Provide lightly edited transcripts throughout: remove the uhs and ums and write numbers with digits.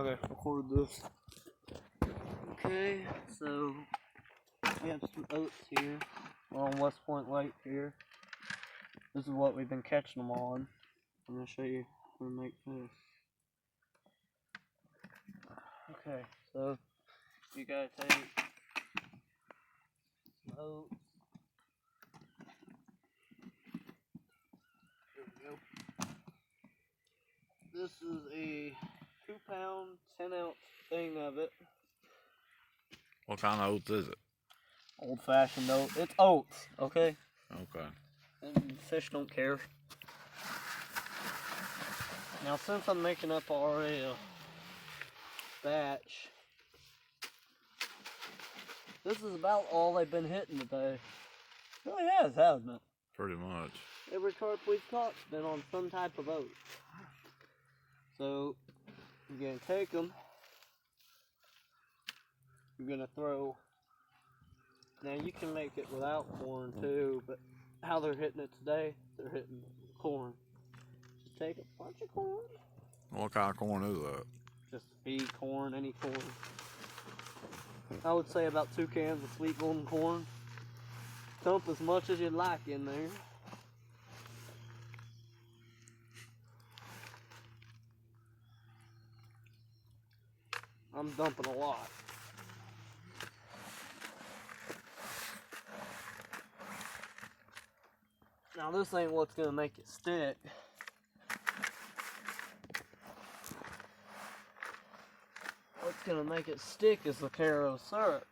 Okay, record this. Okay, so we have some oats here. We're on West Point Lake here. This is what we've been catching them on. I'm going to show you how to make this. Okay, so you gotta take some oats. There we go. This is a 2-pound, 10-ounce thing of it. What kind of oats is it? Old-fashioned oats. It's oats, okay? Okay. And fish don't care. Now, since I'm making up already a batch, this is about all they've been hitting today. It really has, hasn't it? Pretty much. Every carp we've caught's been on some type of oat. So, you're going to take them. You're going to throw. Now, you can make it without corn too, but how they're hitting it today, they're hitting corn. Just take a bunch of corn. What kind of corn is that? Just feed corn, any corn. I would say about 2 cans of sweet golden corn. Dump as much as you'd like in there. I'm dumping a lot. Now this ain't what's gonna make it stick. What's gonna make it stick is the Caro syrup.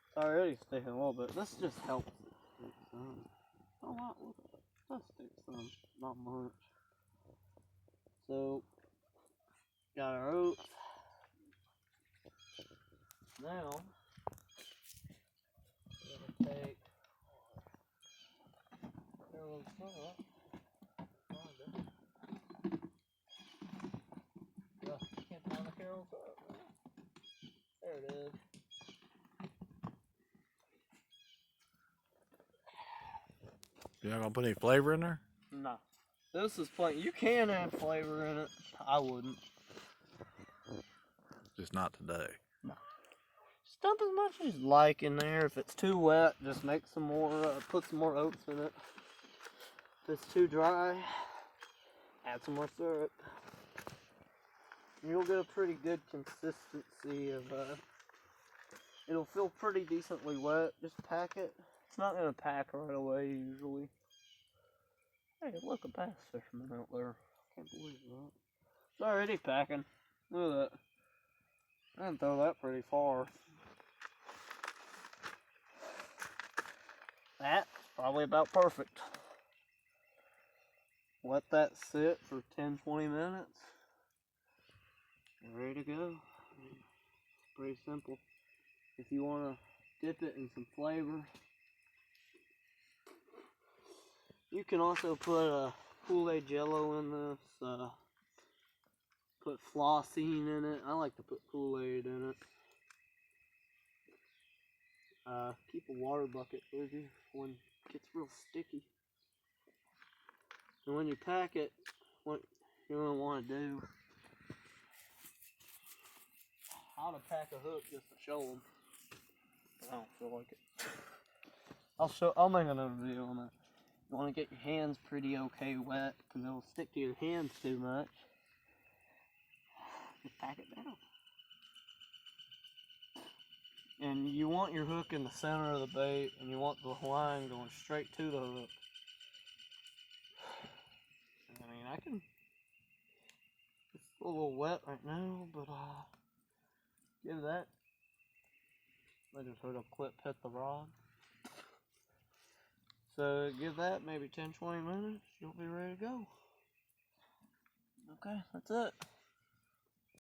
It's already sticking a little bit. This just helps it stick some. A lot with it. Let's stick some, not much. So, got our oats. Now, we're gonna take Caro syrup. Can't find the Caro syrup. There it is. You're not gonna put any flavor in there? No. This is plain. You can add flavor in it. I wouldn't. Just not today. No. Just dump as much as you like in there. If it's too wet, just make some more, put some more oats in it. If it's too dry, add some more syrup. You'll get a pretty good consistency of, it'll feel pretty decently wet. Just pack it. It's not going to pack right away usually. Hey, look, a bass fisherman out there. Can't believe that. It's already packing. Look at that. I didn't throw that pretty far. That's probably about perfect. Let that sit for 10-20 minutes. You're ready to go. It's pretty simple. If you want to dip it in some flavor, you can also put a Kool-Aid Jello in this. Put flossine in it. I like to put Kool-Aid in it. Keep a water bucket with you when it gets real sticky. And when you pack it, what you're going to want to do, how to pack a hook just to show them. I don't feel like it. I'll make another video on that. You want to get your hands pretty okay wet, because it'll stick to your hands too much. Just pack it down. And you want your hook in the center of the bait, and you want the line going straight to the hook. I mean, I can. It's a little wet right now, but give that. I just heard a clip hit the rod. So give that maybe 10-20 minutes, you'll be ready to go. Okay, that's it.